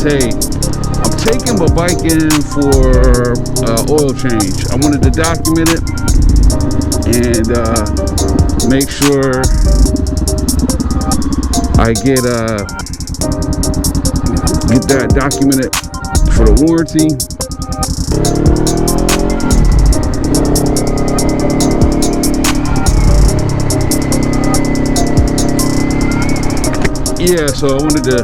hey, I'm taking my bike in for oil change. I wanted to document it and make sure I get that documented for the warranty. Yeah, so I wanted to,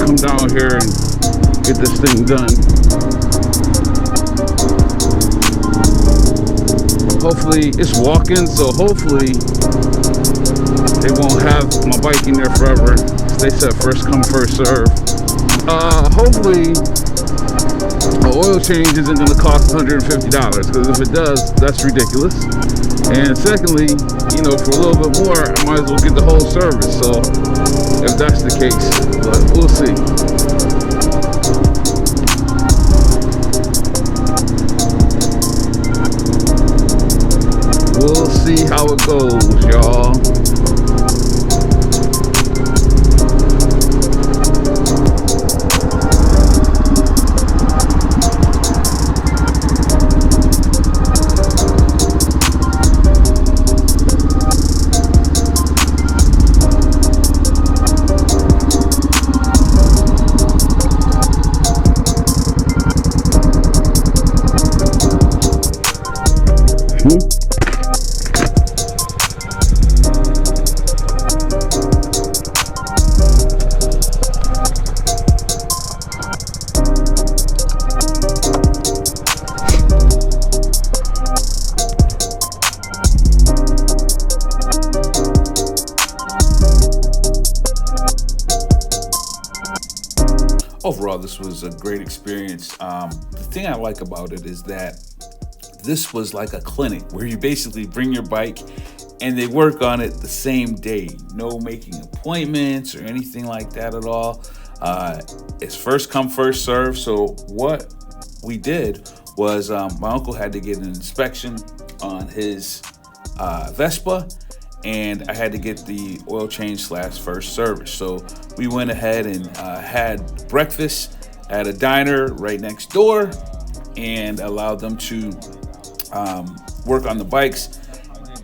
come down here and get this thing done. Hopefully, it's walk-in, so hopefully they won't have my bike in there forever. They said first come, first serve. Hopefully, an oil change isn't going to cost $150, because if it does, that's ridiculous. And secondly, for a little bit more, I might as well get the whole service. So, if that's the case, but we'll see. We'll see how it goes, y'all. Overall, this was a great experience. The thing I like about it is that this was like a clinic where you basically bring your bike and they work on it the same day. No making appointments or anything like that at all. It's first come, first serve. So what we did was my uncle had to get an inspection on his Vespa, and I had to get the oil change / first service. So we went ahead and had breakfast at a diner right next door and allowed them to work on the bikes.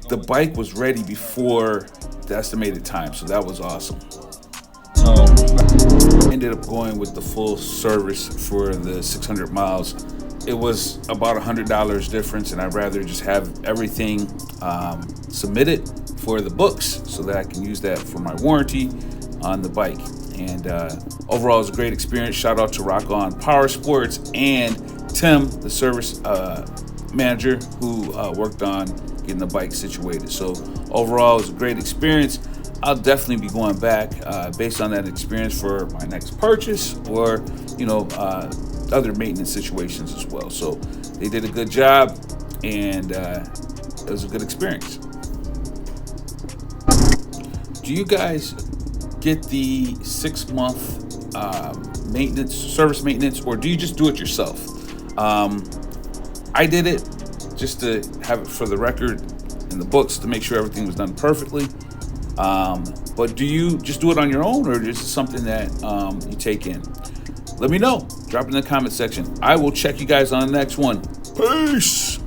The bike was ready before the estimated time, so that was awesome. Ended up going with the full service for the 600 miles. It was about $100 difference, and I'd rather just have everything submitted for the books so that I can use that for my warranty on the bike. And overall, it was a great experience. Shout out to Rock On Power Sports and Tim, the service manager who worked on getting the bike situated. So overall, it was a great experience. I'll definitely be going back based on that experience for my next purchase or, other maintenance situations as well. So they did a good job, and it was a good experience. Do you guys get the 6-month maintenance, service maintenance, or do you just do it yourself? I did it just to have it for the record in the books to make sure everything was done perfectly. But do you just do it on your own, or is it something that you take in? Let me know. Drop it in the comment section. I will check you guys on the next one. Peace.